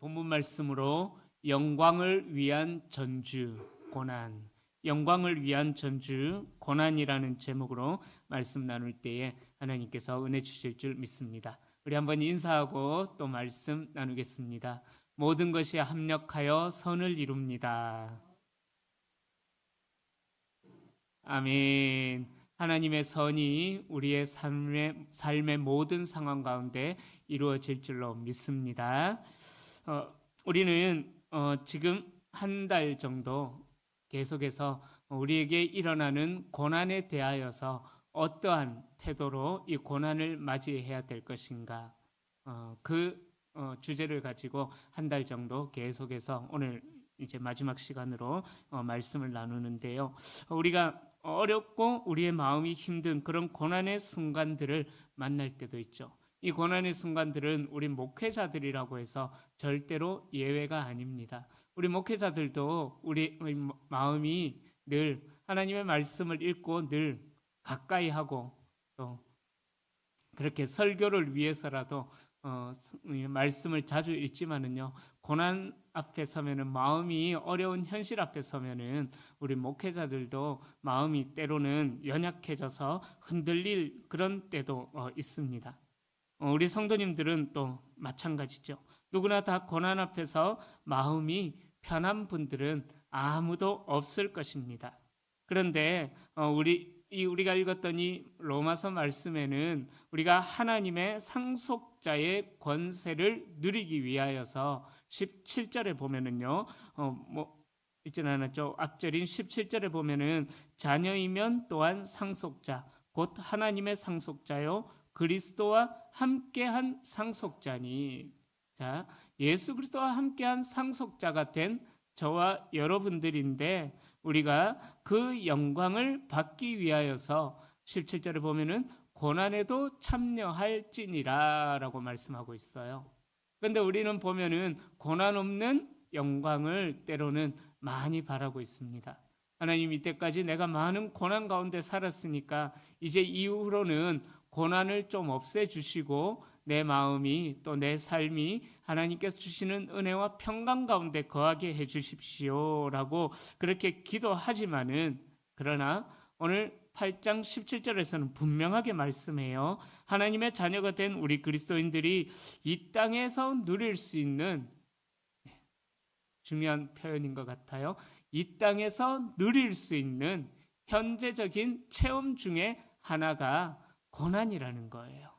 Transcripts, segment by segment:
본문 말씀으로 영광을 위한 전주 고난, 영광을 위한 전주 고난이라는 제목으로 말씀 나눌 때에 하나님께서 은혜 주실 줄 믿습니다. 우리 한번 인사하고 또 말씀 나누겠습니다. 모든 것이 합력하여 선을 이룹니다. 아멘. 하나님의 선이 우리의 삶의 모든 상황 가운데 이루어질 줄로 믿습니다. 우리는 지금 한 달 정도 계속해서 우리에게 일어나는 고난에 대하여서 어떠한 태도로 이 고난을 맞이해야 될 것인가, 그 주제를 가지고 한 달 정도 계속해서 오늘 이제 마지막 시간으로 말씀을 나누는데요. 우리가 어렵고 우리의 마음이 힘든 그런 고난의 순간들을 만날 때도 있죠. 이 고난의 순간들은 우리 목회자들이라고 해서 절대로 예외가 아닙니다. 우리 목회자들도 우리 마음이 늘 하나님의 말씀을 읽고 늘 가까이 하고 또 그렇게 설교를 위해서라도 말씀을 자주 읽지만은요, 고난 앞에 서면은, 마음이 어려운 현실 앞에 서면은 우리 목회자들도 마음이 때로는 연약해져서 흔들릴 그런 때도 있습니다. 우리 성도님들은 또 마찬가지죠. 누구나 다 고난 앞에서 마음이 편한 분들은 아무도 없을 것입니다. 그런데 우리가 읽었던 이 로마서 말씀에는 우리가 하나님의 상속자의 권세를 누리기 위하여서 17절에 보면은요, 있지는 않았죠. 앞절인 17절에 보면은 자녀이면 또한 상속자, 곧 하나님의 상속자요 그리스도와 함께한 상속자니. 자, 예수 그리스도와 함께한 상속자가 된 저와 여러분들인데 우리가 그 영광을 받기 위하여서 17절에 보면은 고난에도 참여할지니라 라고 말씀하고 있어요. 그런데 우리는 보면은 고난 없는 영광을 때로는 많이 바라고 있습니다. 하나님, 이때까지 내가 많은 고난 가운데 살았으니까 이제 이후로는 고난을 좀 없애주시고 내 마음이 또 내 삶이 하나님께서 주시는 은혜와 평강 가운데 거하게 해주십시오 라고 그렇게 기도하지만은, 그러나 오늘 8장 17절에서는 분명하게 말씀해요. 하나님의 자녀가 된 우리 그리스도인들이 이 땅에서 누릴 수 있는, 중요한 표현인 것 같아요. 이 땅에서 누릴 수 있는 현재적인 체험 중에 하나가 고난이라는 거예요.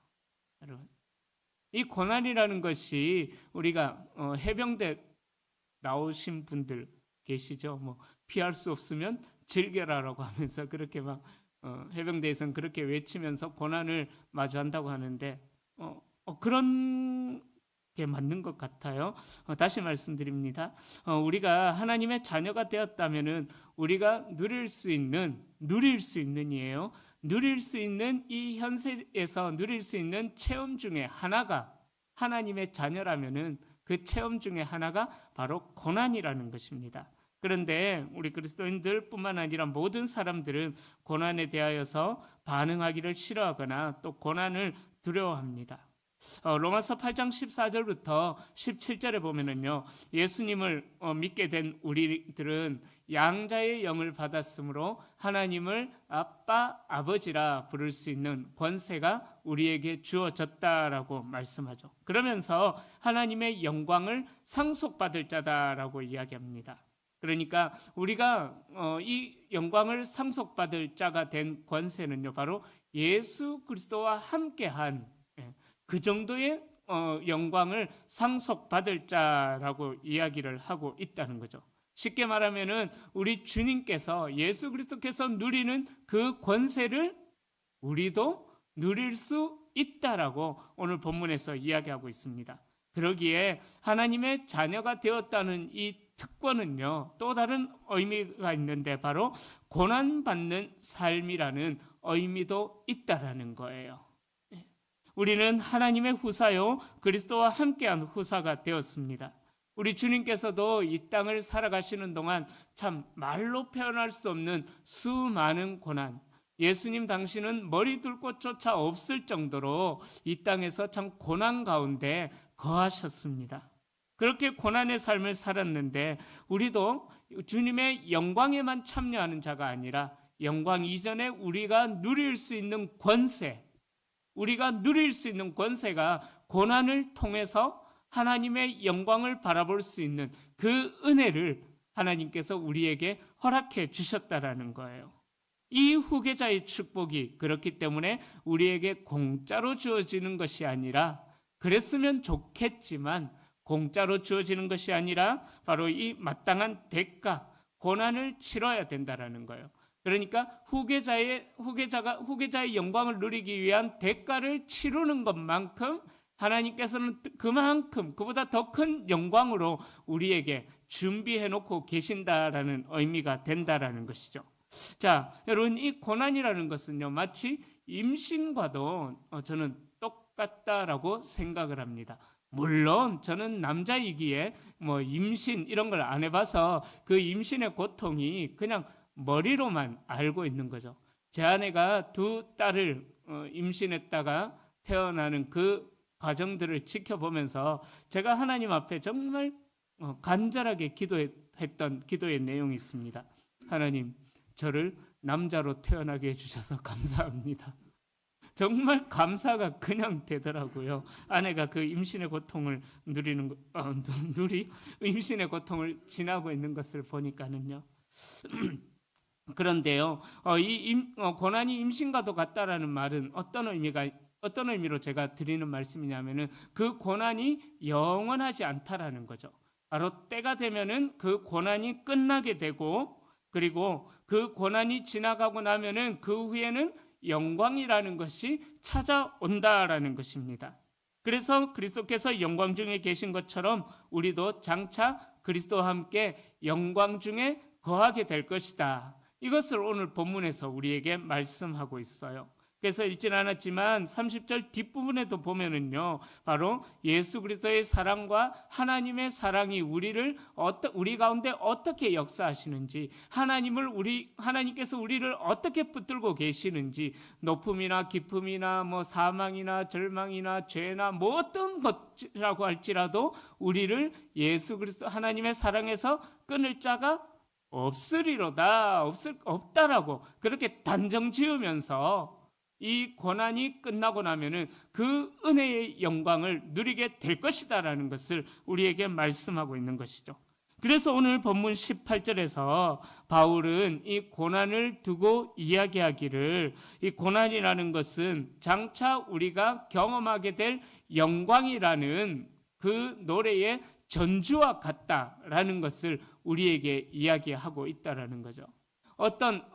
여러분, 이 고난이라는 것이 우리가 해병대 나오신 분들 계시죠? 피할 수 없으면 즐겨라라고 하면서 그렇게 막 해병대에서는 그렇게 외치면서 고난을 마주한다고 하는데 그런 게 맞는 것 같아요. 다시 말씀드립니다. 우리가 하나님의 자녀가 되었다면은 우리가 누릴 수 있는이에요. 누릴 수 있는 이 현세에서 누릴 수 있는 체험 중에 하나가, 하나님의 자녀라면은 그 체험 중에 하나가 바로 고난이라는 것입니다. 그런데 우리 그리스도인들 뿐만 아니라 모든 사람들은 고난에 대하여서 반응하기를 싫어하거나 또 고난을 두려워합니다. 로마서 8장 14절부터 17절에 보면은요, 예수님을 믿게 된 우리들은 양자의 영을 받았으므로 하나님을 아빠, 아버지라 부를 수 있는 권세가 우리에게 주어졌다라고 말씀하죠. 그러면서 하나님의 영광을 상속받을 자다라고 이야기합니다. 그러니까 우리가 이 영광을 상속받을 자가 된 권세는요, 바로 예수 그리스도와 함께한 그 정도의 영광을 상속받을 자라고 이야기를 하고 있다는 거죠. 쉽게 말하면은 우리 주님께서, 예수 그리스도께서 누리는 그 권세를 우리도 누릴 수 있다라고 오늘 본문에서 이야기하고 있습니다. 그러기에 하나님의 자녀가 되었다는 이 특권은요, 또 다른 의미가 있는데 바로 고난받는 삶이라는 의미도 있다라는 거예요. 우리는 하나님의 후사요 그리스도와 함께한 후사가 되었습니다. 우리 주님께서도 이 땅을 살아가시는 동안 참 말로 표현할 수 없는 수많은 고난, 예수님 당신은 머리 둘 곳조차 없을 정도로 이 땅에서 참 고난 가운데 거하셨습니다. 그렇게 고난의 삶을 살았는데 우리도 주님의 영광에만 참여하는 자가 아니라 영광 이전에 우리가 누릴 수 있는 권세, 우리가 누릴 수 있는 권세가 고난을 통해서 하나님의 영광을 바라볼 수 있는 그 은혜를 하나님께서 우리에게 허락해 주셨다라는 거예요. 이 후계자의 축복이 그렇기 때문에 우리에게 공짜로 주어지는 것이 아니라, 그랬으면 좋겠지만 공짜로 주어지는 것이 아니라 바로 이 마땅한 대가, 고난을 치러야 된다라는 거예요. 그러니까 후계자의 영광을 누리기 위한 대가를 치르는 것만큼 하나님께서는 그만큼 그보다 더 큰 영광으로 우리에게 준비해 놓고 계신다라는 의미가 된다라는 것이죠. 자, 여러분, 이 고난이라는 것은요, 마치 임신과도 저는 똑같다라고 생각을 합니다. 물론 저는 남자이기에 뭐 임신 이런 걸 안 해봐서 그 임신의 고통이 그냥 머리로만 알고 있는 거죠. 제 아내가 두 딸을 임신했다가 태어나는 그 과정들을 지켜보면서 제가 하나님 앞에 정말 간절하게 기도했던 기도의 내용이 있습니다. 하나님, 저를 남자로 태어나게 해주셔서 감사합니다. 정말 감사가 그냥 되더라고요. 아내가 그 임신의 고통을 임신의 고통을 지나고 있는 것을 보니까는요. 그런데요, 고난이 임신과도 같다라는 말은 어떤 의미로 제가 드리는 말씀이냐면은 그 고난이 영원하지 않다라는 거죠. 바로 때가 되면은 그 고난이 끝나게 되고, 그리고 그 고난이 지나가고 나면은 그 후에는 영광이라는 것이 찾아온다라는 것입니다. 그래서 그리스도께서 영광 중에 계신 것처럼 우리도 장차 그리스도와 함께 영광 중에 거하게 될 것이다. 이것을 오늘 본문에서 우리에게 말씀하고 있어요. 그래서 읽진 않았지만 30절 뒷부분에도 보면은요, 바로 예수 그리스도의 사랑과 하나님의 사랑이 우리 가운데 어떻게 역사하시는지, 하나님께서 우리를 어떻게 붙들고 계시는지, 높음이나 깊음이나 뭐 사망이나 절망이나 죄나 뭐 어떤 것이라고 할지라도 우리를 예수 그리스도 하나님의 사랑에서 끊을 자가 없다라고 그렇게 단정 지으면서 이 고난이 끝나고 나면은 그 은혜의 영광을 누리게 될 것이다라는 것을 우리에게 말씀하고 있는 것이죠. 그래서 오늘 본문 18절에서 바울은 이 고난을 두고 이야기하기를, 이 고난이라는 것은 장차 우리가 경험하게 될 영광이라는 그 노래의 전주와 같다라는 것을 우리에게 이야기하고 있다라는 거죠. 어떤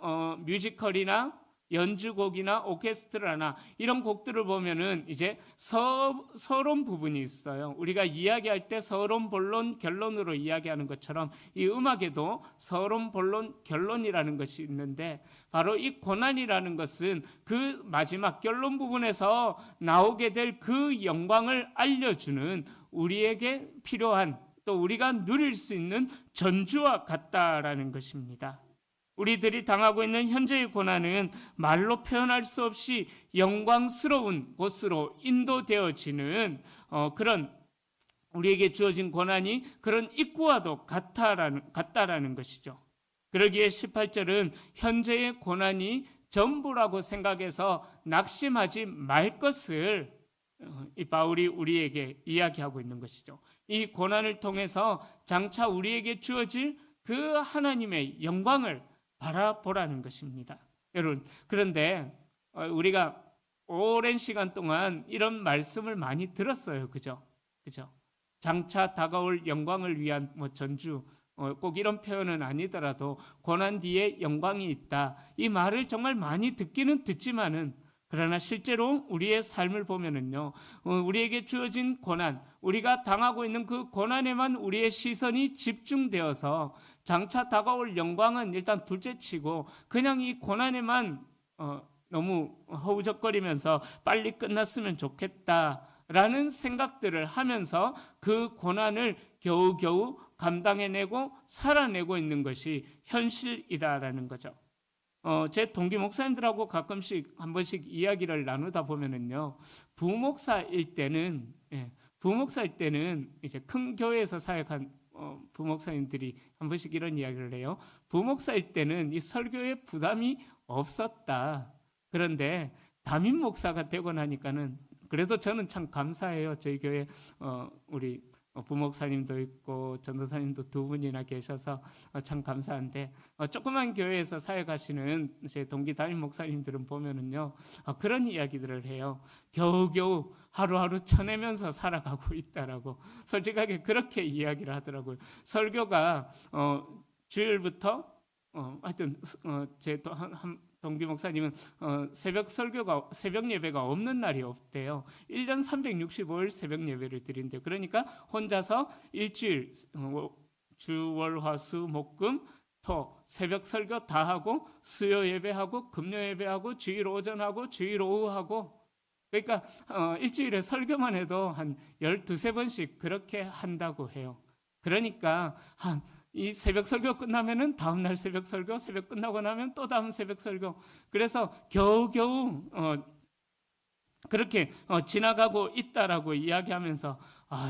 뮤지컬이나 연주곡이나 오케스트라나 이런 곡들을 보면은 이제 서론 부분이 있어요. 우리가 이야기할 때 서론, 본론, 결론으로 이야기하는 것처럼 이 음악에도 서론, 본론, 결론이라는 것이 있는데, 바로 이 고난이라는 것은 그 마지막 결론 부분에서 나오게 될 그 영광을 알려주는 우리에게 필요한, 또 우리가 누릴 수 있는 전주와 같다라는 것입니다. 우리들이 당하고 있는 현재의 고난은 말로 표현할 수 없이 영광스러운 곳으로 인도되어지는 그런, 우리에게 주어진 고난이 그런 입구와도 같다라는 것이죠. 그러기에 18절은 현재의 고난이 전부라고 생각해서 낙심하지 말 것을 이 바울이 우리에게 이야기하고 있는 것이죠. 이 고난을 통해서 장차 우리에게 주어질 그 하나님의 영광을 바라보라는 것입니다. 여러분, 그런데 우리가 오랜 시간 동안 이런 말씀을 많이 들었어요. 그죠? 장차 다가올 영광을 위한 전주, 꼭 이런 표현은 아니더라도 고난 뒤에 영광이 있다. 이 말을 정말 많이 듣기는 듣지만은, 그러나 실제로 우리의 삶을 보면은요, 우리에게 주어진 고난, 우리가 당하고 있는 그 고난에만 우리의 시선이 집중되어서 장차 다가올 영광은 일단 둘째치고 그냥 이 고난에만 너무 허우적거리면서 빨리 끝났으면 좋겠다라는 생각들을 하면서 그 고난을 겨우겨우 감당해내고 살아내고 있는 것이 현실이다라는 거죠. 제 동기 목사님들하고 가끔씩 한 번씩 이야기를 나누다 보면은요, 부목사일 때는 부목사일 때는 이제 큰 교회에서 사역한 부목사님들이 한 번씩 이런 이야기를 해요. 부목사일 때는 이 설교에 부담이 없었다. 그런데 담임 목사가 되고 나니까는 그래도 저는 참 감사해요. 저희 교회 우리 부목사님도 있고 전도사님도 두 분이나 계셔서 참 감사한데, 조그만 교회에서 사역하시는 제 동기 담임 목사님들은 보면은요, 그런 이야기들을 해요. 겨우겨우 하루하루 쳐내면서 살아가고 있다라고 솔직하게 그렇게 이야기를 하더라고요. 설교가 주일부터 하여튼 제 동기 목사님은 새벽 예배가 없는 날이 없대요. 1년 365일 새벽 예배를 드린대요. 그러니까 혼자서 일주일 주, 월, 화, 수, 목, 금, 토 새벽 설교 다 하고 수요 예배하고 금요 예배하고 주일 오전하고 주일 오후하고, 그러니까 일주일에 설교만 해도 한 12~13번씩 그렇게 한다고 해요. 그러니까 이 새벽 설교 끝나면은 다음날 새벽 설교, 새벽 끝나고 나면 또 다음 새벽 설교. 그래서 겨우겨우 그렇게 지나가고 있다라고 이야기하면서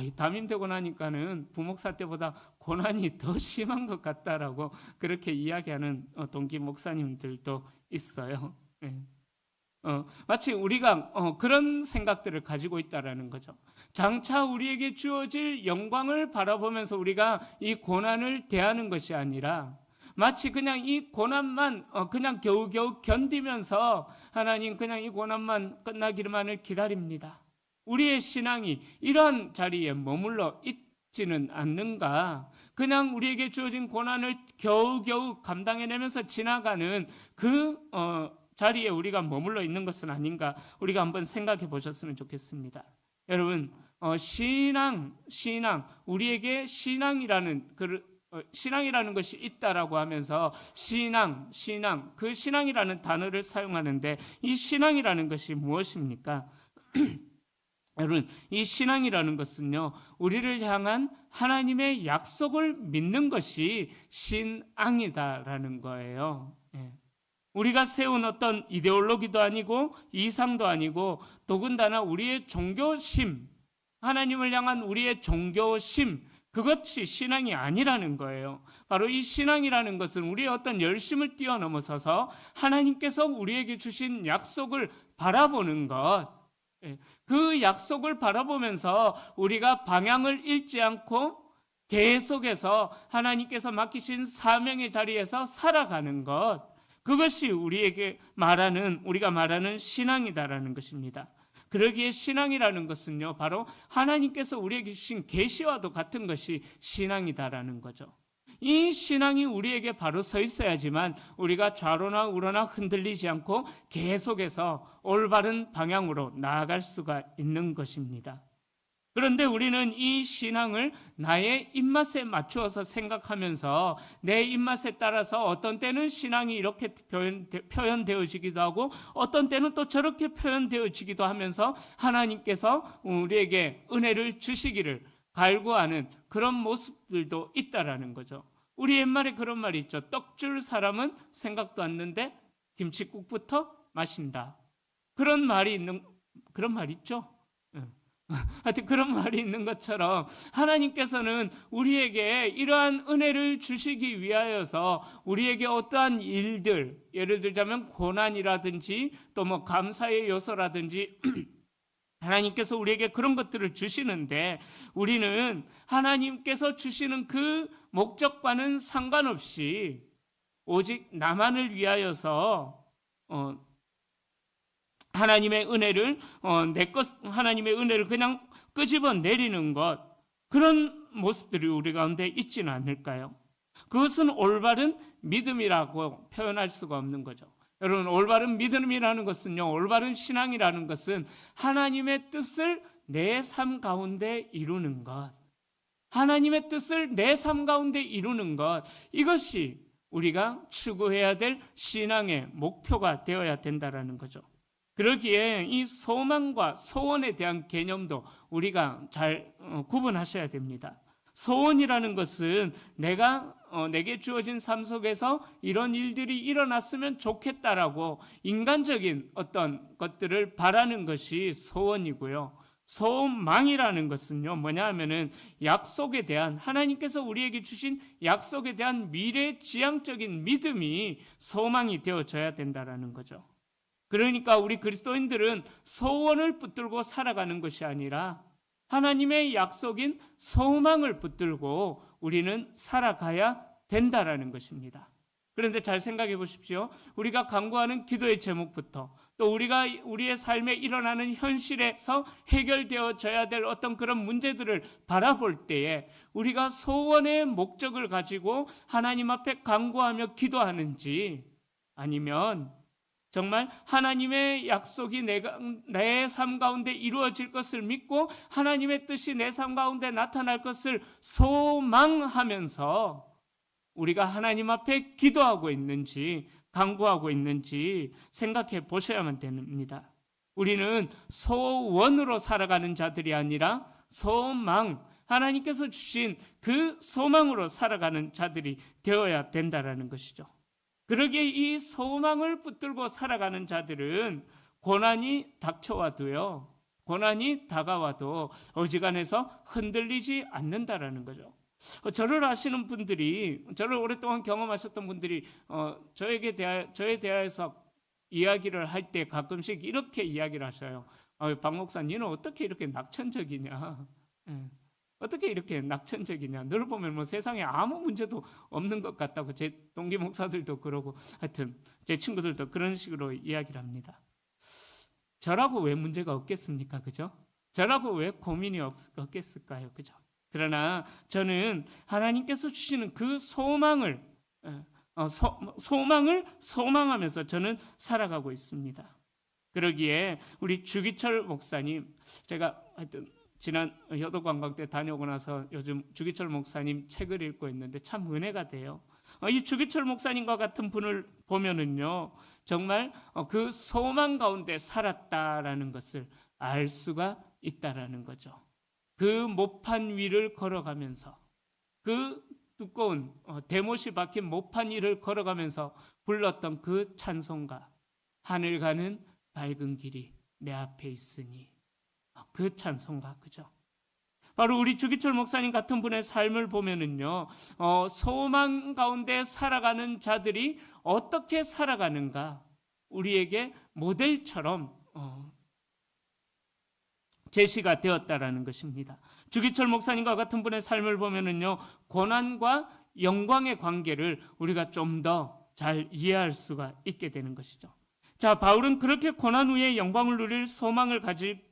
이 담임되고 나니까는 부목사 때보다 고난이 더 심한 것 같다라고 그렇게 이야기하는 동기 목사님들도 있어요. 네. 마치 우리가 그런 생각들을 가지고 있다라는 거죠. 장차 우리에게 주어질 영광을 바라보면서 우리가 이 고난을 대하는 것이 아니라 마치 그냥 이 고난만 그냥 겨우겨우 견디면서 하나님 그냥 이 고난만 끝나기만을 기다립니다. 우리의 신앙이 이러한 자리에 머물러 있지는 않는가? 그냥 우리에게 주어진 고난을 겨우겨우 감당해내면서 지나가는 그 자리에 우리가 머물러 있는 것은 아닌가, 우리가 한번 생각해 보셨으면 좋겠습니다. 여러분, 신앙, 우리에게 신앙이라는 것이 있다라고 하면서 신앙, 그 신앙이라는 단어를 사용하는데 이 신앙이라는 것이 무엇입니까? 여러분, 이 신앙이라는 것은요, 우리를 향한 하나님의 약속을 믿는 것이 신앙이다라는 거예요. 우리가 세운 어떤 이데올로기도 아니고 이상도 아니고 더군다나 우리의 종교심, 하나님을 향한 우리의 종교심, 그것이 신앙이 아니라는 거예요. 바로 이 신앙이라는 것은 우리의 어떤 열심을 뛰어넘어서서 하나님께서 우리에게 주신 약속을 바라보는 것, 그 약속을 바라보면서 우리가 방향을 잃지 않고 계속해서 하나님께서 맡기신 사명의 자리에서 살아가는 것, 그것이 우리가 말하는 신앙이다라는 것입니다. 그러기에 신앙이라는 것은요, 바로 하나님께서 우리에게 주신 계시와도 같은 것이 신앙이다라는 거죠. 이 신앙이 우리에게 바로 서 있어야지만 우리가 좌로나 우로나 흔들리지 않고 계속해서 올바른 방향으로 나아갈 수가 있는 것입니다. 그런데 우리는 이 신앙을 나의 입맛에 맞추어서 생각하면서 내 입맛에 따라서 어떤 때는 신앙이 이렇게 표현되어지기도 하고 어떤 때는 또 저렇게 표현되어지기도 하면서 하나님께서 우리에게 은혜를 주시기를 갈구하는 그런 모습들도 있다라는 거죠. 우리 옛말에 그런 말이 있죠. 떡 줄 사람은 생각도 않는데 김칫국부터 마신다. 그런 말이 있죠. 하여튼 그런 말이 있는 것처럼 하나님께서는 우리에게 이러한 은혜를 주시기 위하여서 우리에게 어떠한 일들, 예를 들자면 고난이라든지 또 뭐 감사의 요소라든지 하나님께서 우리에게 그런 것들을 주시는데 우리는 하나님께서 주시는 그 목적과는 상관없이 오직 나만을 위하여서 하나님의 은혜를 하나님의 은혜를 그냥 끄집어 내리는 것, 그런 모습들이 우리 가운데 있지는 않을까요? 그것은 올바른 믿음이라고 표현할 수가 없는 거죠. 여러분, 올바른 믿음이라는 것은요, 올바른 신앙이라는 것은 하나님의 뜻을 내 삶 가운데 이루는 것, 하나님의 뜻을 내 삶 가운데 이루는 것, 이것이 우리가 추구해야 될 신앙의 목표가 되어야 된다는 거죠. 그러기에 이 소망과 소원에 대한 개념도 우리가 잘 구분하셔야 됩니다. 소원이라는 것은 내게 주어진 삶 속에서 이런 일들이 일어났으면 좋겠다라고 인간적인 어떤 것들을 바라는 것이 소원이고요. 소망이라는 것은요, 뭐냐 하면은 약속에 대한, 하나님께서 우리에게 주신 약속에 대한 미래지향적인 믿음이 소망이 되어져야 된다라는 거죠. 그러니까 우리 그리스도인들은 소원을 붙들고 살아가는 것이 아니라 하나님의 약속인 소망을 붙들고 우리는 살아가야 된다라는 것입니다. 그런데 잘 생각해 보십시오. 우리가 간구하는 기도의 제목부터 또 우리의 삶에 일어나는 현실에서 해결되어져야 될 어떤 그런 문제들을 바라볼 때에 우리가 소원의 목적을 가지고 하나님 앞에 간구하며 기도하는지, 아니면 정말 하나님의 약속이 내 삶 가운데 이루어질 것을 믿고 하나님의 뜻이 내 삶 가운데 나타날 것을 소망하면서 우리가 하나님 앞에 기도하고 있는지 간구하고 있는지 생각해 보셔야만 됩니다. 우리는 소원으로 살아가는 자들이 아니라 소망, 하나님께서 주신 그 소망으로 살아가는 자들이 되어야 된다는 것이죠. 그러기에 이 소망을 붙들고 살아가는 자들은 고난이 닥쳐와도요, 고난이 다가와도 어지간해서 흔들리지 않는다라는 거죠. 저를 아시는 분들이, 저를 오랫동안 경험하셨던 분들이 저에 대해서 이야기를 할 때 가끔씩 이렇게 이야기를 하셔요. 박 목사, 너는 어떻게 이렇게 낙천적이냐? 어떻게 이렇게 낙천적이냐? 너를 보면 뭐 세상에 아무 문제도 없는 것 같다고. 제 동기 목사들도 그러고, 하여튼 제 친구들도 그런 식으로 이야기를 합니다. 저라고 왜 문제가 없겠습니까? 그죠? 저라고 왜 고민이 없겠을까요? 그죠? 그러나 저는 하나님께서 주시는 그 소망을 소망하면서 저는 살아가고 있습니다. 그러기에 우리 주기철 목사님, 제가 하여튼 지난 효도관광 때 다녀오고 나서 요즘 주기철 목사님 책을 읽고 있는데 참 은혜가 돼요. 이 주기철 목사님과 같은 분을 보면은요, 정말 그 소망 가운데 살았다라는 것을 알 수가 있다라는 거죠. 그 모판 위를 걸어가면서, 그 두꺼운 대못이 박힌 모판 위를 걸어가면서 불렀던 그 찬송가, 하늘 가는 밝은 길이 내 앞에 있으니, 그 찬송가, 그죠? 바로 우리 주기철 목사님 같은 분의 삶을 보면은요, 소망 가운데 살아가는 자들이 어떻게 살아가는가, 우리에게 모델처럼 제시가 되었다라는 것입니다. 주기철 목사님과 같은 분의 삶을 보면은요, 고난과 영광의 관계를 우리가 좀 더 잘 이해할 수가 있게 되는 것이죠. 자, 바울은 그렇게 고난 후에 영광을 누릴 소망을 가진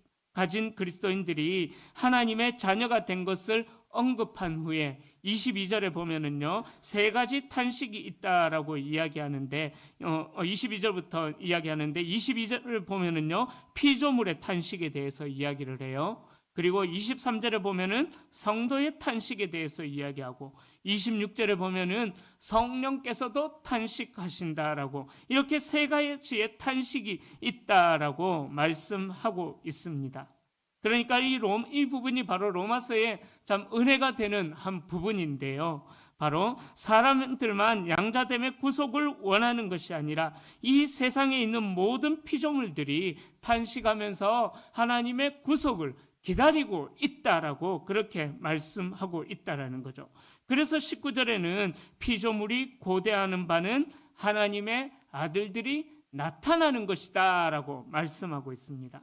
그리스도인들이 하나님의 자녀가 된 것을 언급한 후에 22절에 보면은요, 세 가지 탄식이 있다라고 이야기하는데, 22절부터 이야기하는데 22절을 보면은요, 피조물의 탄식에 대해서 이야기를 해요. 그리고 23절에 보면은 성도의 탄식에 대해서 이야기하고, 26절에 보면은 성령께서도 탄식하신다라고, 이렇게 세 가지의 탄식이 있다라고 말씀하고 있습니다. 그러니까 이 부분이 바로 로마서에 참 은혜가 되는 한 부분인데요. 바로 사람들만 양자됨의 구속을 원하는 것이 아니라 이 세상에 있는 모든 피조물들이 탄식하면서 하나님의 구속을 기다리고 있다라고 그렇게 말씀하고 있다라는 거죠. 그래서 19절에는 피조물이 고대하는 바는 하나님의 아들들이 나타나는 것이다 라고 말씀하고 있습니다.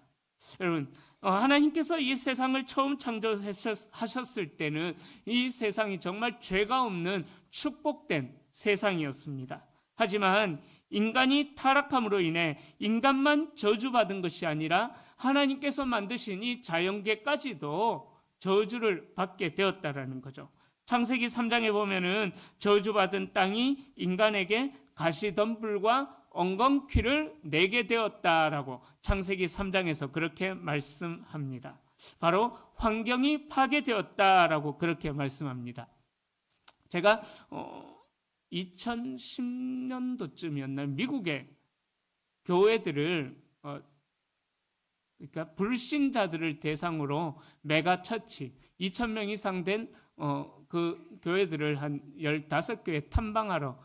여러분, 하나님께서 이 세상을 처음 창조하셨을 때는 이 세상이 정말 죄가 없는 축복된 세상이었습니다. 하지만 인간이 타락함으로 인해 인간만 저주받은 것이 아니라 하나님께서 만드신 이 자연계까지도 저주를 받게 되었다라는 거죠. 창세기 3장에 보면은 저주받은 땅이 인간에게 가시덤불과 엉겅퀴를 내게 되었다라고 창세기 3장에서 그렇게 말씀합니다. 바로 환경이 파괴되었다라고 그렇게 말씀합니다. 제가 2010년도쯤이었나요? 미국의 교회들을 그러니까 불신자들을 대상으로 메가처치 2,000명 이상 된 그 교회들을 한 15교회 탐방하러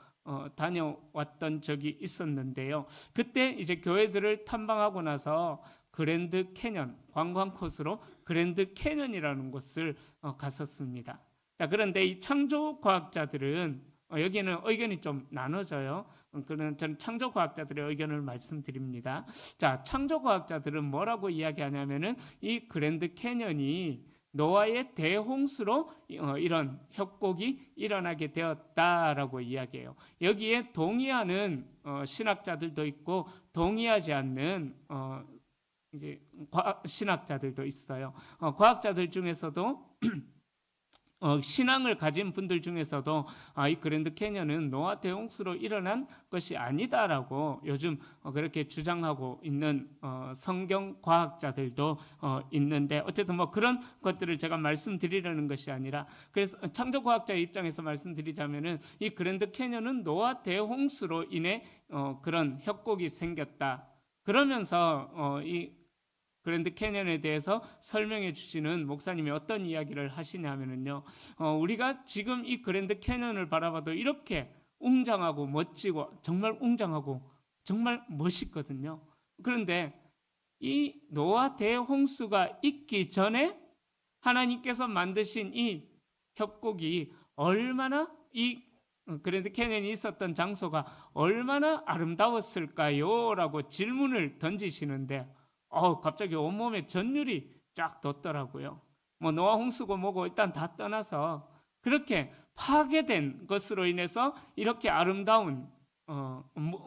다녀왔던 적이 있었는데요. 그때 이제 교회들을 탐방하고 나서 그랜드 캐년, 관광 코스로 그랜드 캐년이라는 곳을 갔었습니다. 자, 그런데 이 창조 과학자들은 여기는 의견이 좀 나눠져요. 그는 저는 창조 과학자들의 의견을 말씀드립니다. 자, 창조 과학자들은 뭐라고 이야기하냐면은 이 그랜드 캐년이 노아의 대홍수로 이런 협곡이 일어나게 되었다라고 이야기해요. 여기에 동의하는 신학자들도 있고 동의하지 않는 이제 신학자들도 있어요. 과학자들 중에서도 신앙을 가진 분들 중에서도 이 그랜드 캐년은 노아 대홍수로 일어난 것이 아니다라고 요즘 그렇게 주장하고 있는 성경 과학자들도 있는데, 어쨌든 뭐 그런 것들을 제가 말씀드리려는 것이 아니라, 그래서 창조 과학자의 입장에서 말씀드리자면은 이 그랜드 캐년은 노아 대홍수로 인해 그런 협곡이 생겼다. 그러면서 이 그랜드 캐년에 대해서 설명해 주시는 목사님이 어떤 이야기를 하시냐면요, 우리가 지금 이 그랜드 캐년을 바라봐도 이렇게 웅장하고 멋지고 정말 웅장하고 정말 멋있거든요. 그런데 이 노아 대홍수가 있기 전에 하나님께서 만드신 이 협곡이 얼마나, 이 그랜드 캐년이 있었던 장소가 얼마나 아름다웠을까요? 라고 질문을 던지시는데 갑자기 온몸에 전율이 쫙 돋더라고요. 뭐 노아 홍수고 뭐고 일단 다 떠나서 그렇게 파괴된 것으로 인해서 이렇게 아름다운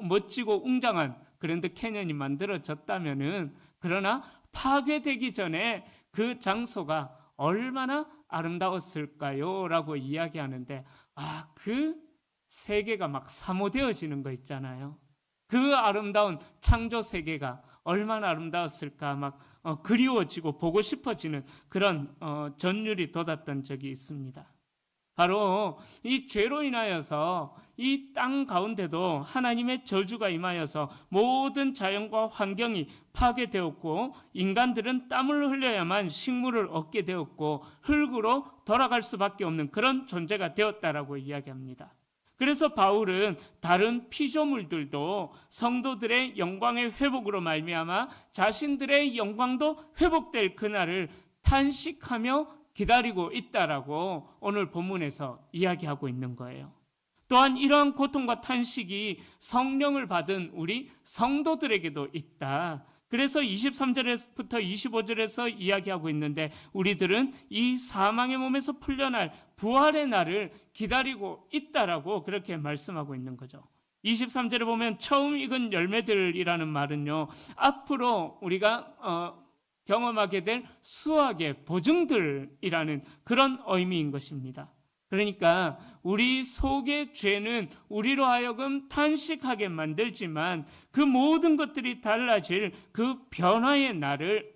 멋지고 웅장한 그랜드 캐년이 만들어졌다면은, 그러나 파괴되기 전에 그 장소가 얼마나 아름다웠을까요? 라고 이야기하는데, 그 세계가 막 사모되어지는 거 있잖아요. 그 아름다운 창조 세계가 얼마나 아름다웠을까 막 그리워지고 보고 싶어지는 그런 전율이 돋았던 적이 있습니다. 바로 이 죄로 인하여서 이 땅 가운데도 하나님의 저주가 임하여서 모든 자연과 환경이 파괴되었고, 인간들은 땀을 흘려야만 식물을 얻게 되었고 흙으로 돌아갈 수밖에 없는 그런 존재가 되었다라고 이야기합니다. 그래서 바울은 다른 피조물들도 성도들의 영광의 회복으로 말미암아 자신들의 영광도 회복될 그날을 탄식하며 기다리고 있다라고 오늘 본문에서 이야기하고 있는 거예요. 또한 이러한 고통과 탄식이 성령을 받은 우리 성도들에게도 있다. 그래서 23절부터 25절에서 이야기하고 있는데, 우리들은 이 사망의 몸에서 풀려날 부활의 날을 기다리고 있다라고 그렇게 말씀하고 있는 거죠. 23절에 보면 처음 익은 열매들이라는 말은요, 앞으로 우리가 경험하게 될 수확의 보증들이라는 그런 의미인 것입니다. 그러니까 우리 속의 죄는 우리로 하여금 탄식하게 만들지만 그 모든 것들이 달라질 그 변화의 날을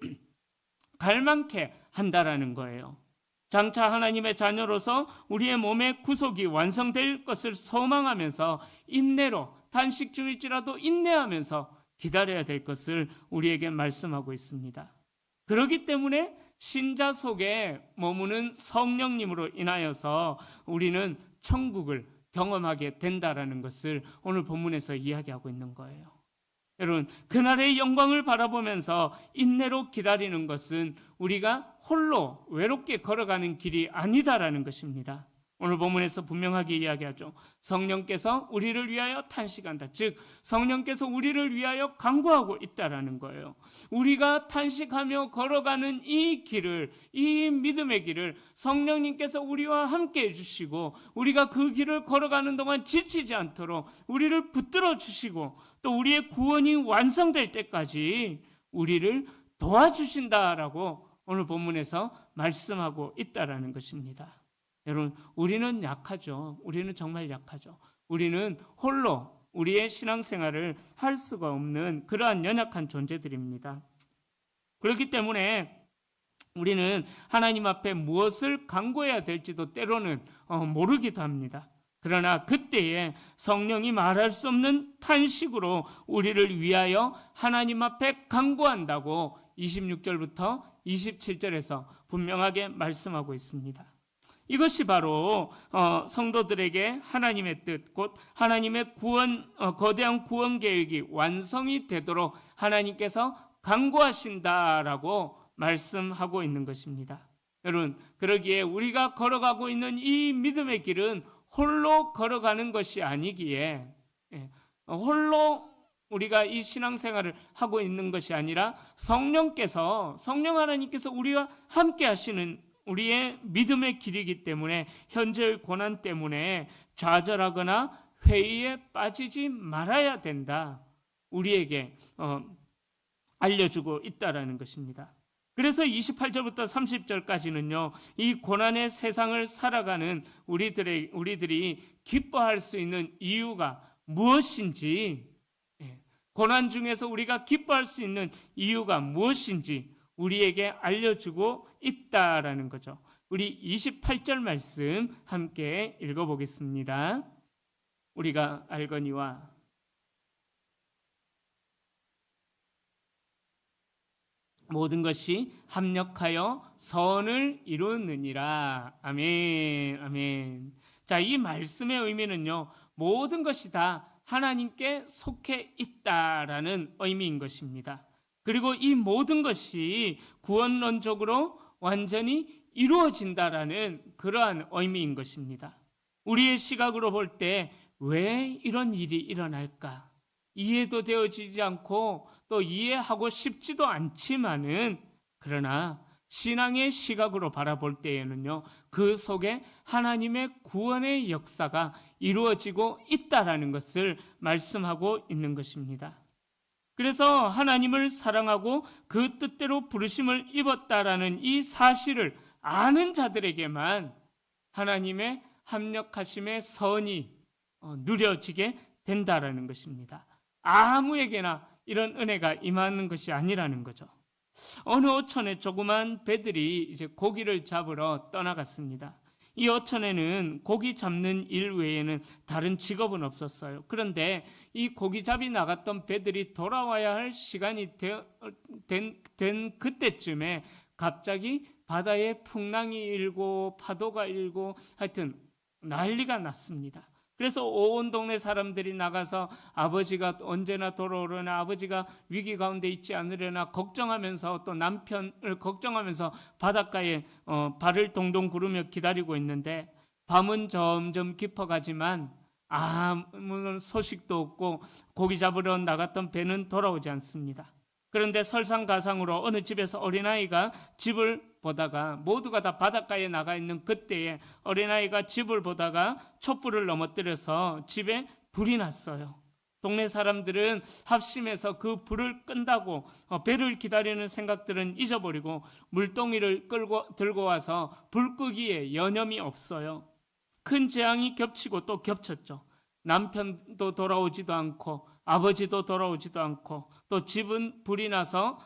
갈망케 한다라는 거예요. 장차 하나님의 자녀로서 우리의 몸의 구속이 완성될 것을 소망하면서 인내로, 탄식 중일지라도 인내하면서 기다려야 될 것을 우리에게 말씀하고 있습니다. 그렇기 때문에 신자 속에 머무는 성령님으로 인하여서 우리는 천국을 경험하게 된다라는 것을 오늘 본문에서 이야기하고 있는 거예요. 여러분, 그날의 영광을 바라보면서 인내로 기다리는 것은 우리가 홀로 외롭게 걸어가는 길이 아니다라는 것입니다. 오늘 본문에서 분명하게 이야기하죠. 성령께서 우리를 위하여 탄식한다. 즉 성령께서 우리를 위하여 간구하고 있다라는 거예요. 우리가 탄식하며 걸어가는 이 길을, 이 믿음의 길을 성령님께서 우리와 함께 해주시고, 우리가 그 길을 걸어가는 동안 지치지 않도록 우리를 붙들어 주시고, 또 우리의 구원이 완성될 때까지 우리를 도와주신다라고 오늘 본문에서 말씀하고 있다라는 것입니다. 여러분, 우리는 약하죠. 우리는 정말 약하죠. 우리는 홀로 우리의 신앙생활을 할 수가 없는 그러한 연약한 존재들입니다. 그렇기 때문에 우리는 하나님 앞에 무엇을 간구해야 될지도 때로는 모르기도 합니다. 그러나 그때에 성령이 말할 수 없는 탄식으로 우리를 위하여 하나님 앞에 간구한다고 26절부터 27절에서 분명하게 말씀하고 있습니다. 이것이 바로 성도들에게 하나님의 뜻, 곧 하나님의 거대한 구원 계획이 완성이 되도록 하나님께서 간구하신다라고 말씀하고 있는 것입니다. 여러분, 그러기에 우리가 걸어가고 있는 이 믿음의 길은 홀로 걸어가는 것이 아니기에, 홀로 우리가 이 신앙생활을 하고 있는 것이 아니라 성령 하나님께서 우리와 함께 하시는 우리의 믿음의 길이기 때문에 현재의 고난 때문에 좌절하거나 회의에 빠지지 말아야 된다. 우리에게 알려주고 있다라는 것입니다. 그래서 28절부터 30절까지는요, 이 고난의 세상을 살아가는 우리들이 기뻐할 수 있는 이유가 무엇인지, 고난 중에서 우리가 기뻐할 수 있는 이유가 무엇인지 우리에게 알려주고 있다라는 거죠. 우리 28절 말씀 함께 읽어보겠습니다. 우리가 알거니와 모든 것이 합력하여 선을 이루느니라. 아멘, 아멘. 자, 이 말씀의 의미는요, 모든 것이 다 하나님께 속해 있다라는 의미인 것입니다. 그리고 이 모든 것이 구원론적으로 완전히 이루어진다라는 그러한 의미인 것입니다. 우리의 시각으로 볼 때 왜 이런 일이 일어날까? 이해도 되어지지 않고 또 이해하고 싶지도 않지만은, 그러나 신앙의 시각으로 바라볼 때에는요, 그 속에 하나님의 구원의 역사가 이루어지고 있다라는 것을 말씀하고 있는 것입니다. 그래서 하나님을 사랑하고 그 뜻대로 부르심을 입었다라는 이 사실을 아는 자들에게만 하나님의 합력하심의 선이 누려지게 된다라는 것입니다. 아무에게나 이런 은혜가 임하는 것이 아니라는 거죠. 어느 어촌에 조그만 배들이 이제 고기를 잡으러 떠나갔습니다. 이 어촌에는 고기 잡는 일 외에는 다른 직업은 없었어요. 그런데 이 고기잡이 나갔던 배들이 돌아와야 할 시간이 된 그때쯤에 갑자기 바다에 풍랑이 일고 파도가 일고 하여튼 난리가 났습니다. 그래서 온 동네 사람들이 나가서 아버지가 언제나 돌아오려나, 아버지가 위기 가운데 있지 않으려나 걱정하면서, 또 남편을 걱정하면서 바닷가에 발을 동동 구르며 기다리고 있는데, 밤은 점점 깊어가지만 아무 소식도 없고 고기 잡으러 나갔던 배는 돌아오지 않습니다. 그런데 설상가상으로 어느 집에서 어린아이가 집을 보다가, 모두가 다 바닷가에 나가 있는 그때에 어린아이가 집을 보다가 촛불을 넘어뜨려서 집에 불이 났어요. 동네 사람들은 합심해서 그 불을 끈다고 배를 기다리는 생각들은 잊어버리고 물동이를 들고 와서 불 끄기에 여념이 없어요. 큰 재앙이 겹치고 또 겹쳤죠. 남편도 돌아오지도 않고 아버지도 돌아오지도 않고, 또 집은 불이 나서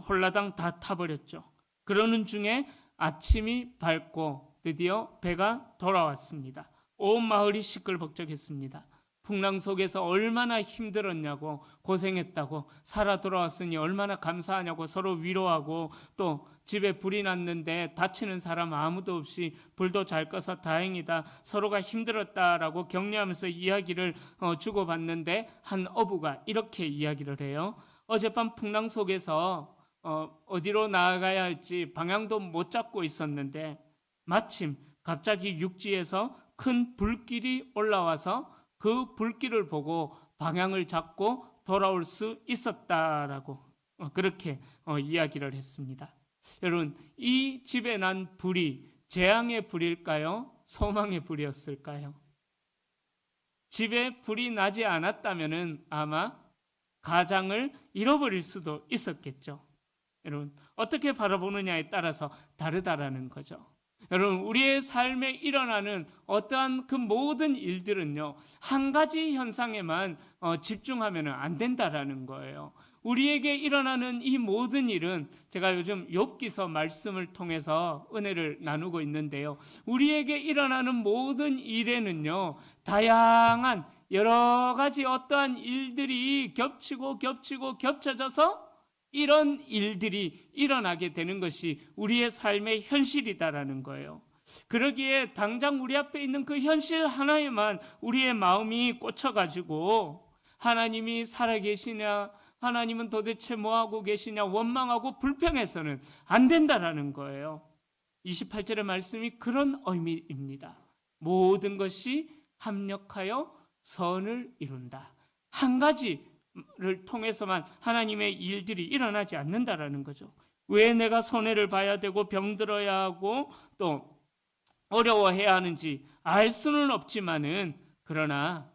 홀라당 다 타버렸죠. 그러는 중에 아침이 밝고 드디어 배가 돌아왔습니다. 온 마을이 시끌벅적했습니다. 풍랑 속에서 얼마나 힘들었냐고, 고생했다고, 살아 돌아왔으니 얼마나 감사하냐고 서로 위로하고, 또 집에 불이 났는데 다치는 사람 아무도 없이 불도 잘 꺼서 다행이다, 서로가 힘들었다라고 격려하면서 이야기를 주고받는데, 한 어부가 이렇게 이야기를 해요. 어젯밤 풍랑 속에서 어디로 나아가야 할지 방향도 못 잡고 있었는데 마침 갑자기 육지에서 큰 불길이 올라와서 그 불길을 보고 방향을 잡고 돌아올 수 있었다라고 그렇게 이야기를 했습니다. 여러분, 이 집에 난 불이 재앙의 불일까요? 소망의 불이었을까요? 집에 불이 나지 않았다면 아마 가장을 잃어버릴 수도 있었겠죠. 여러분, 어떻게 바라보느냐에 따라서 다르다라는 거죠. 여러분, 우리의 삶에 일어나는 어떠한 그 모든 일들은요, 한 가지 현상에만 집중하면 안 된다라는 거예요. 우리에게 일어나는 이 모든 일은, 제가 요즘 욥기서 말씀을 통해서 은혜를 나누고 있는데요, 우리에게 일어나는 모든 일에는요, 다양한 여러 가지 어떠한 일들이 겹치고 겹쳐져서 이런 일들이 일어나게 되는 것이 우리의 삶의 현실이다라는 거예요. 그러기에 당장 우리 앞에 있는 그 현실 하나에만 우리의 마음이 꽂혀가지고 하나님이 살아계시냐, 하나님은 도대체 뭐하고 계시냐 원망하고 불평해서는 안 된다라는 거예요. 28절의 말씀이 그런 의미입니다. 모든 것이 합력하여 선을 이룬다. 한 가지를 통해서만 하나님의 일들이 일어나지 않는다라는 거죠. 왜 내가 손해를 봐야 되고 병들어야 하고 또 어려워해야 하는지 알 수는 없지만은, 그러나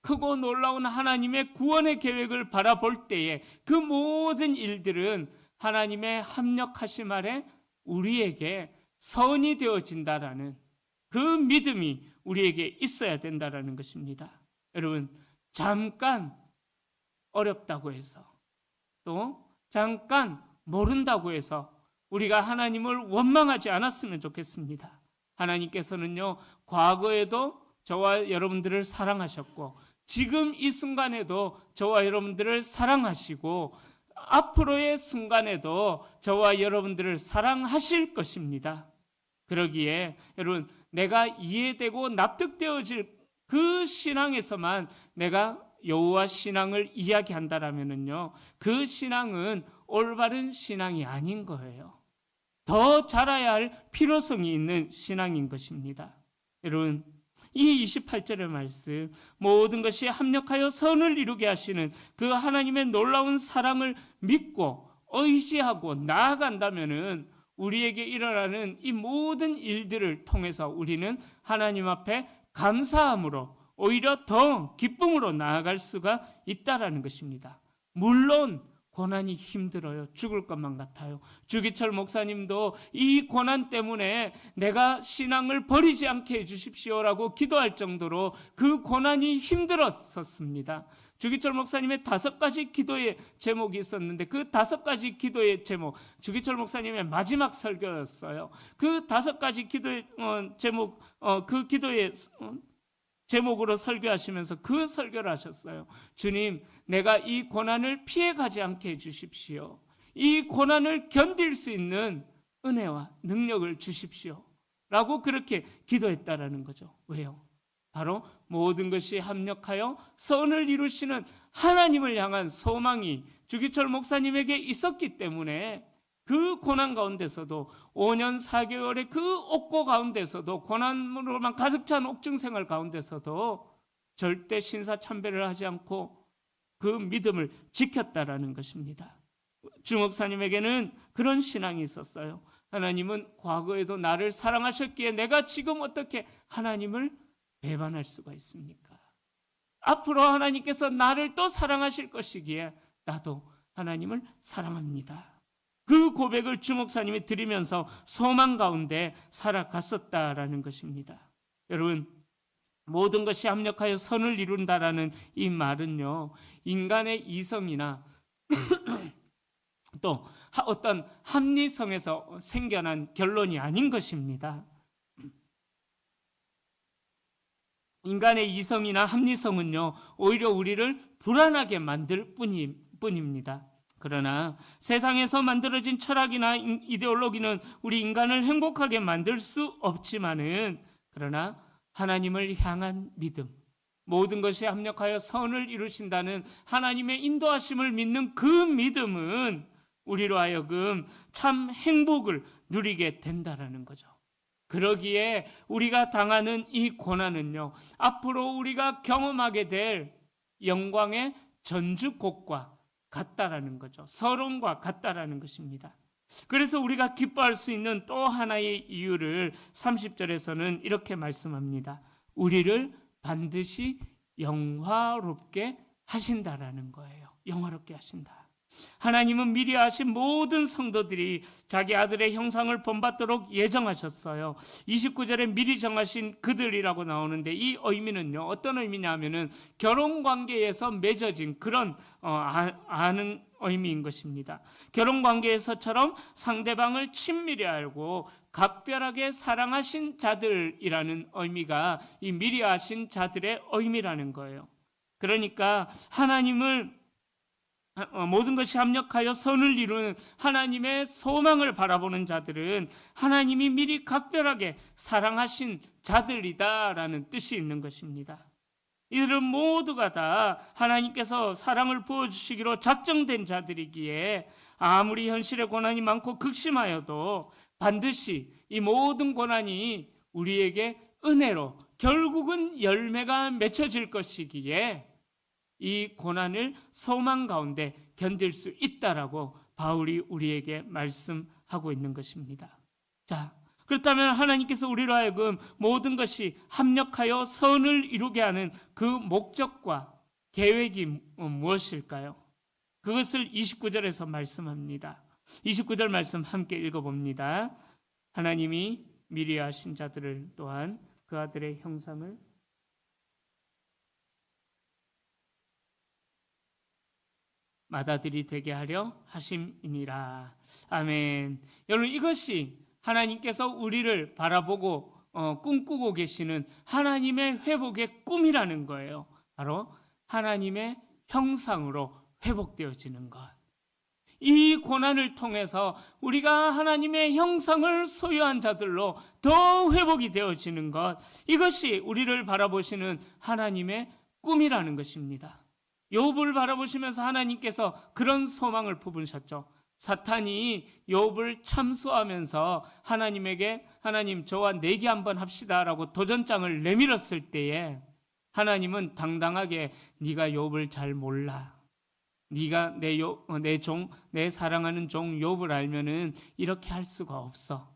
크고 놀라운 하나님의 구원의 계획을 바라볼 때에 그 모든 일들은 하나님의 합력하심 아래 우리에게 선이 되어진다라는 그 믿음이 우리에게 있어야 된다라는 것입니다. 여러분, 잠깐 어렵다고 해서 또 잠깐 모른다고 해서 우리가 하나님을 원망하지 않았으면 좋겠습니다. 하나님께서는요, 과거에도 저와 여러분들을 사랑하셨고 지금 이 순간에도 저와 여러분들을 사랑하시고 앞으로의 순간에도 저와 여러분들을 사랑하실 것입니다. 그러기에 여러분, 내가 이해되고 납득되어질 그 신앙에서만 내가 여호와 신앙을 이야기한다라면은요, 그 신앙은 올바른 신앙이 아닌 거예요. 더 자라야 할 필요성이 있는 신앙인 것입니다. 여러분, 이 28절의 말씀, 모든 것이 합력하여 선을 이루게 하시는 그 하나님의 놀라운 사랑을 믿고 의지하고 나아간다면은 우리에게 일어나는 이 모든 일들을 통해서 우리는 하나님 앞에 감사함으로 오히려 더 기쁨으로 나아갈 수가 있다라는 것입니다. 물론 고난이 힘들어요. 죽을 것만 같아요. 주기철 목사님도 이 고난 때문에 내가 신앙을 버리지 않게 해주십시오라고 기도할 정도로 그 고난이 힘들었었습니다. 주기철 목사님의 5가지 기도의 제목이 있었는데 그 5가지 기도의 제목, 주기철 목사님의 마지막 설교였어요. 그 5가지 기도의 제목, 그 기도의 제목으로 설교하시면서 그 설교를 하셨어요. 주님, 내가 이 고난을 피해가지 않게 해주십시오. 이 고난을 견딜 수 있는 은혜와 능력을 주십시오 라고 그렇게 기도했다라는 거죠. 왜요? 바로 모든 것이 합력하여 선을 이루시는 하나님을 향한 소망이 주기철 목사님에게 있었기 때문에 그 고난 가운데서도 5년 4개월의 그 옥고 가운데서도 고난으로만 가득 찬 옥중 생활 가운데서도 절대 신사참배를 하지 않고 그 믿음을 지켰다라는 것입니다. 주 목사님에게는 그런 신앙이 있었어요. 하나님은 과거에도 나를 사랑하셨기에 내가 지금 어떻게 하나님을 배반할 수가 있습니까? 앞으로 하나님께서 나를 또 사랑하실 것이기에 나도 하나님을 사랑합니다. 그 고백을 주 목사님이 드리면서 소망 가운데 살아갔었다라는 것입니다. 여러분, 모든 것이 합력하여 선을 이룬다라는 이 말은요, 인간의 이성이나 또 어떤 합리성에서 생겨난 결론이 아닌 것입니다. 인간의 이성이나 합리성은요, 오히려 우리를 불안하게 만들 뿐입니다. 그러나 세상에서 만들어진 철학이나 이데올로기는 우리 인간을 행복하게 만들 수 없지만은, 그러나 하나님을 향한 믿음, 모든 것이 합력하여 선을 이루신다는 하나님의 인도하심을 믿는 그 믿음은 우리로 하여금 참 행복을 누리게 된다라는 거죠. 그러기에 우리가 당하는 이 고난은요, 앞으로 우리가 경험하게 될 영광의 전주곡과 같다라는 거죠. 서론과 같다라는 것입니다. 그래서 우리가 기뻐할 수 있는 또 하나의 이유를 30절에서는 이렇게 말씀합니다. 우리를 반드시 영화롭게 하신다라는 거예요. 영화롭게 하신다. 하나님은 미리 아신 모든 성도들이 자기 아들의 형상을 본받도록 예정하셨어요. 29절에 미리 정하신 그들이라고 나오는데 이 의미는요, 어떤 의미냐면은 결혼관계에서 맺어진 그런 아는 의미인 것입니다. 결혼관계에서처럼 상대방을 친밀히 알고 각별하게 사랑하신 자들이라는 의미가 이 미리 아신 자들의 의미라는 거예요. 그러니까 하나님을 모든 것이 합력하여 선을 이루는 하나님의 소망을 바라보는 자들은 하나님이 미리 각별하게 사랑하신 자들이다라는 뜻이 있는 것입니다. 이들은 모두가 다 하나님께서 사랑을 부어주시기로 작정된 자들이기에 아무리 현실의 고난이 많고 극심하여도 반드시 이 모든 고난이 우리에게 은혜로 결국은 열매가 맺혀질 것이기에 이 고난을 소망 가운데 견딜 수 있다라고 바울이 우리에게 말씀하고 있는 것입니다. 자, 그렇다면 하나님께서 우리로 하여금 모든 것이 합력하여 선을 이루게 하는 그 목적과 계획이 무엇일까요? 그것을 29절에서 말씀합니다. 29절 말씀 함께 읽어봅니다. 하나님이 미리 아신 자들을 또한 그 아들의 형상을 맏아들이 되게 하려 하심이니라. 아멘. 여러분, 이것이 하나님께서 우리를 바라보고 꿈꾸고 계시는 하나님의 회복의 꿈이라는 거예요. 바로 하나님의 형상으로 회복되어지는 것. 이 고난을 통해서 우리가 하나님의 형상을 소유한 자들로 더 회복이 되어지는 것, 이것이 우리를 바라보시는 하나님의 꿈이라는 것입니다. 욥을 바라보시면서 하나님께서 그런 소망을 품으셨죠. 사탄이 욥을 참수하면서 하나님에게 하나님 저와 내기 한번 합시다라고 도전장을 내밀었을 때에 하나님은 당당하게 네가 욥을 잘 몰라. 네가 내 사랑하는 종 욥을 알면은 이렇게 할 수가 없어.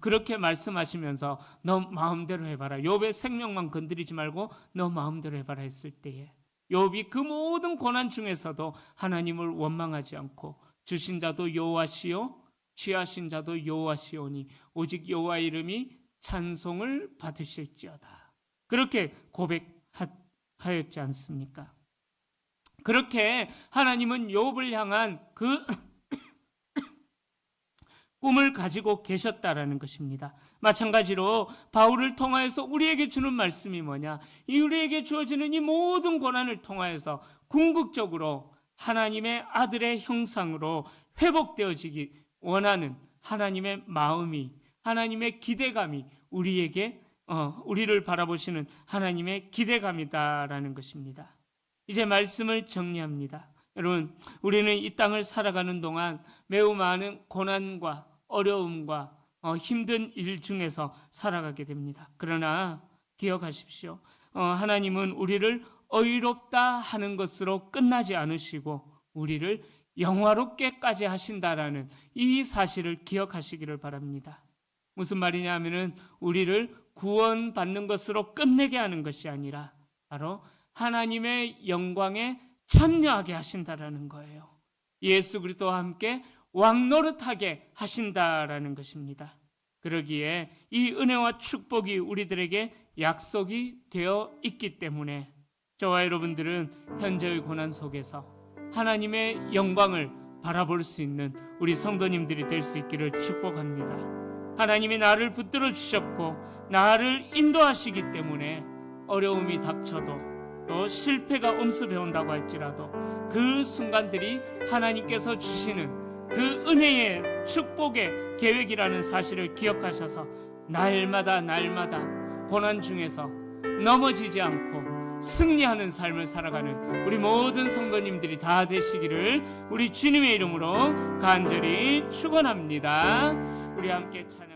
그렇게 말씀하시면서 너 마음대로 해봐라. 욥의 생명만 건드리지 말고 너 마음대로 해봐라 했을 때에 욥이 그 모든 고난 중에서도 하나님을 원망하지 않고 주신 자도 여호와시요 취하신 자도 여호와시오니 오직 여호와 이름이 찬송을 받으실지어다. 그렇게 고백하였지 않습니까? 그렇게 하나님은 욥을 향한 그 꿈을 가지고 계셨다라는 것입니다. 마찬가지로 바울을 통하여서 우리에게 주는 말씀이 뭐냐? 우리에게 주어지는 이 모든 고난을 통하여서 궁극적으로 하나님의 아들의 형상으로 회복되어지기 원하는 하나님의 마음이, 하나님의 기대감이 우리를 바라보시는 하나님의 기대감이다라는 것입니다. 이제 말씀을 정리합니다. 여러분, 우리는 이 땅을 살아가는 동안 매우 많은 고난과 어려움과 힘든 일 중에서 살아가게 됩니다. 그러나 기억하십시오. 하나님은 우리를 의롭다 하는 것으로 끝나지 않으시고 우리를 영화롭게까지 하신다라는 이 사실을 기억하시기를 바랍니다. 무슨 말이냐 하면은 우리를 구원받는 것으로 끝내게 하는 것이 아니라 바로 하나님의 영광에 참여하게 하신다라는 거예요. 예수 그리스도와 함께 왕노릇하게 하신다라는 것입니다. 그러기에 이 은혜와 축복이 우리들에게 약속이 되어 있기 때문에 저와 여러분들은 현재의 고난 속에서 하나님의 영광을 바라볼 수 있는 우리 성도님들이 될 수 있기를 축복합니다. 하나님이 나를 붙들어 주셨고 나를 인도하시기 때문에 어려움이 닥쳐도 또 실패가 엄습해 온다고 할지라도 그 순간들이 하나님께서 주시는 그 은혜의 축복의 계획이라는 사실을 기억하셔서 날마다 고난 중에서 넘어지지 않고 승리하는 삶을 살아가는 우리 모든 성도님들이 다 되시기를 우리 주님의 이름으로 간절히 축원합니다. 우리 함께 찬양